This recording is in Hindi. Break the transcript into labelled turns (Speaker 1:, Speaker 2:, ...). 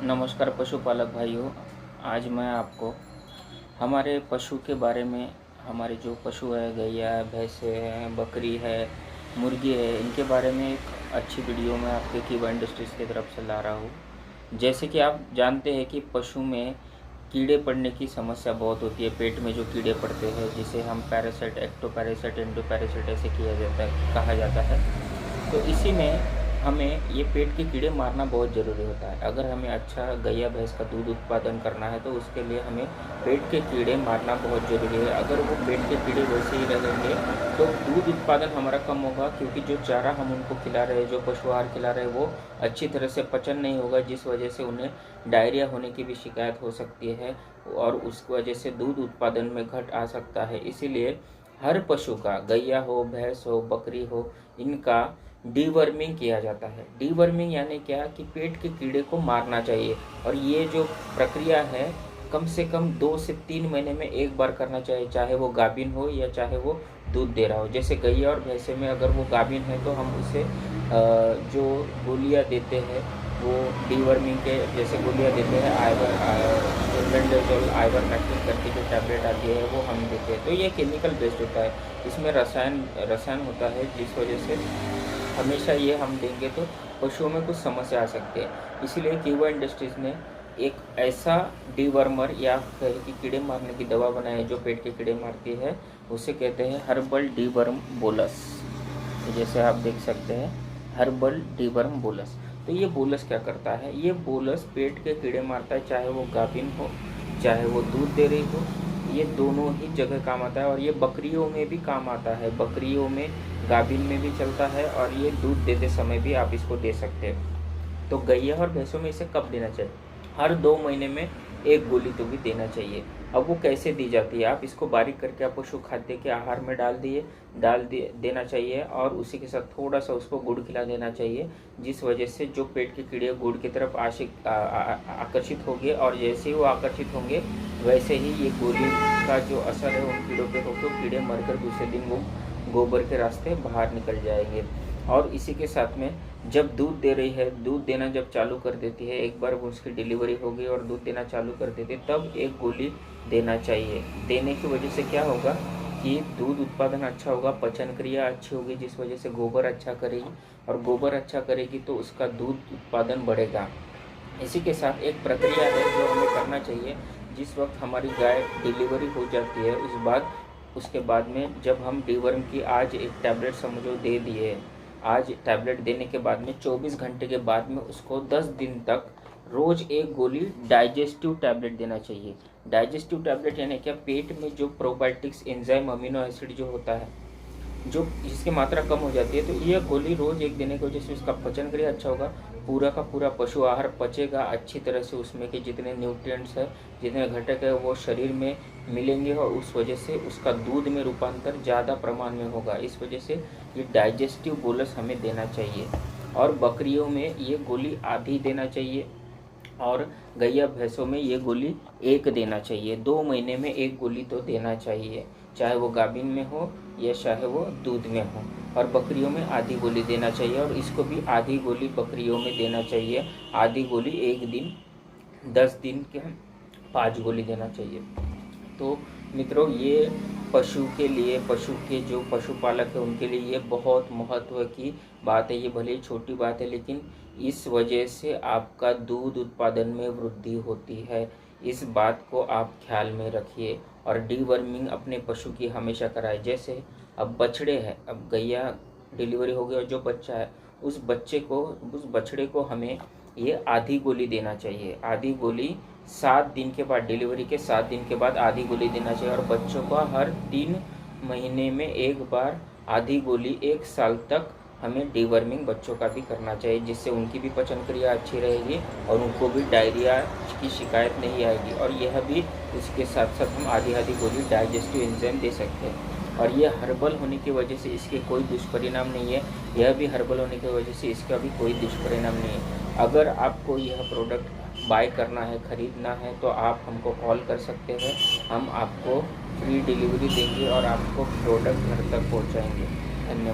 Speaker 1: नमस्कार पशुपालक भाइयों। आज मैं आपको हमारे पशु के बारे में, हमारे जो पशु है, गैया है, भैंसे हैं, बकरी है, मुर्गी है, इनके बारे में एक अच्छी वीडियो मैं आपके कीवा इंडस्ट्रीज़ की तरफ से ला रहा हूँ। जैसे कि आप जानते हैं कि पशु में कीड़े पड़ने की समस्या बहुत होती है। पेट में जो कीड़े पड़ते हैं, जिसे हम पैरासाइट, एक्टोपैरासाइट, एंडोपैरासाइट ऐसे कहा जाता है। तो इसी में हमें ये पेट के कीड़े मारना बहुत ज़रूरी होता है। अगर हमें अच्छा गैया भैंस का दूध उत्पादन करना है तो उसके लिए हमें पेट के कीड़े मारना बहुत ज़रूरी है। अगर वो पेट के कीड़े वैसे ही रहेंगे तो दूध उत्पादन हमारा कम होगा, क्योंकि जो चारा हम उनको खिला रहे हैं, जो पशु आहार खिला रहे हैं, वो अच्छी तरह से पचन नहीं होगा, जिस वजह से उन्हें डायरिया होने की भी शिकायत हो सकती है और उस वजह से दूध उत्पादन में घट आ सकता है। इसीलिए हर पशु का, गैया हो, भैंस हो, बकरी हो, इनका डीवर्मिंग किया जाता है। डीवर्मिंग यानी क्या कि पेट के कीड़े को मारना चाहिए, और ये जो प्रक्रिया है कम से कम 2 से 3 महीने में एक बार करना चाहिए, चाहे वो गाभिन हो या चाहे वो दूध दे रहा हो। जैसे गैया और भैंसे में अगर वो गाभिन है तो हम उसे जो गोलियां देते हैं वो डीवर्मिंग के जैसे गोलियां देते हैं, आइवरमेक्टिन करके जो टैबलेट आती है वो हम देते हैं। तो ये केमिकल बेस्ड होता है, इसमें रसायन होता है, जिस वजह से हमेशा ये हम देंगे तो पशुओं में कुछ समस्या आ सकती है। इसीलिए कीवा इंडस्ट्रीज़ ने एक ऐसा डीवर्मर या कहे कि कीड़े मारने की दवा बनाई है जो पेट के कीड़े मारती है। उसे कहते हैं हर्बल डीवर्म बोलस। जैसे आप देख सकते हैं, हर्बल डीवर्म बोलस। तो ये बोलस क्या करता है? ये बोलस पेट के कीड़े मारता है, चाहे वो गाभिन हो, चाहे वो दूध दे रही हो। ये दोनों ही जगह काम आता है, और ये बकरियों में भी काम आता है। बकरियों में, गाभिन में भी चलता है, और ये दूध देते समय भी आप इसको दे सकते हैं। तो गैया और भैंसों में इसे कब देना चाहिए? हर 2 महीने में एक गोली तो भी देना चाहिए। अब वो कैसे दी जाती है? आप इसको बारीक करके आप पशु खाद्य के आहार में देना चाहिए, और उसी के साथ थोड़ा सा उसको गुड़ खिला देना चाहिए, जिस वजह से जो पेट के कीड़े गुड़ की तरफ आकर्षित होंगे, और जैसे ही वो आकर्षित होंगे वैसे ही ये गोली का जो असर है उन कीड़ों पे होकर कीड़े मरकर दूसरे दिन वो गोबर के रास्ते बाहर निकल जाएंगे। और इसी के साथ में जब दूध दे रही है, दूध देना जब चालू कर देती है, एक बार वो उसकी डिलीवरी हो गई और दूध देना चालू कर देती है, तब एक गोली देना चाहिए। देने की वजह से क्या होगा कि दूध उत्पादन अच्छा होगा, पचन क्रिया अच्छी होगी, जिस वजह से गोबर अच्छा करेगी, और गोबर अच्छा करेगी तो उसका दूध उत्पादन बढ़ेगा। इसी के साथ एक प्रक्रिया है जो हमें करना चाहिए। जिस वक्त हमारी गाय डिलीवरी हो जाती है उसके बाद में जब हम डीवर्म की आज एक टैबलेट समझो दे दिए, आज टैबलेट देने के बाद में 24 घंटे के बाद में उसको 10 दिन तक रोज़ एक गोली डाइजेस्टिव टैबलेट देना चाहिए। डाइजेस्टिव टैबलेट यानी क्या? पेट में जो प्रोबायोटिक्स, एंजाइम, अमीनो एसिड जो होता है, जो जिसकी मात्रा कम हो जाती है, तो यह गोली रोज़ एक देने की वजह से उसका पचन क्रिया अच्छा होगा, पूरा का पूरा पशु आहार पचेगा अच्छी तरह से, उसमें के जितने न्यूट्रिएंट्स है, जितने घटक है, वो शरीर में मिलेंगे, और उस वजह से उसका दूध में रूपांतर ज़्यादा प्रमाण में होगा। इस वजह से ये डाइजेस्टिव बोलस हमें देना चाहिए। और बकरियों में ये गोली आधी देना चाहिए, और गैया भैंसों में ये गोली एक देना चाहिए। 2 महीने में एक गोली तो देना चाहिए, चाहे वो गाभिन में हो या चाहे वो दूध में हो। और बकरियों में आधी गोली देना चाहिए, और इसको भी आधी गोली बकरियों में देना चाहिए। आधी गोली एक दिन, 10 दिन के 5 गोली देना चाहिए। तो मित्रों, ये पशु के लिए, पशु के जो पशुपालक है उनके लिए ये बहुत महत्व की बात है। ये भले ही छोटी बात है, लेकिन इस वजह से आपका दूध उत्पादन में वृद्धि होती है। इस बात को आप ख्याल में रखिए, और डीवर्मिंग अपने पशु की हमेशा कराए। जैसे अब बछड़े हैं, अब गैया डिलीवरी हो गई और जो बच्चा है, उस बछड़े को हमें ये आधी गोली देना चाहिए। आधी गोली 7 दिन के बाद, डिलीवरी के 7 दिन के बाद आधी गोली देना चाहिए, और बच्चों का हर 3 महीने में एक बार आधी गोली, 1 साल तक हमें डीवर्मिंग बच्चों का भी करना चाहिए, जिससे उनकी भी पचन क्रिया अच्छी रहेगी और उनको भी डायरिया की शिकायत नहीं आएगी। और यह भी उसके साथ साथ हम आधी आधी गोली डाइजेस्टिव एंजाइम दे सकते हैं। और यह हर्बल होने की वजह से इसके कोई दुष्परिणाम नहीं है। यह भी हर्बल होने की वजह से इसका भी कोई दुष्परिणाम नहीं है। अगर आपको यह प्रोडक्ट बाय करना है, ख़रीदना है, तो आप हमको कॉल कर सकते हैं। हम आपको फ्री डिलीवरी देंगे और आपको प्रोडक्ट घर तक पहुंचाएंगे। धन्यवाद।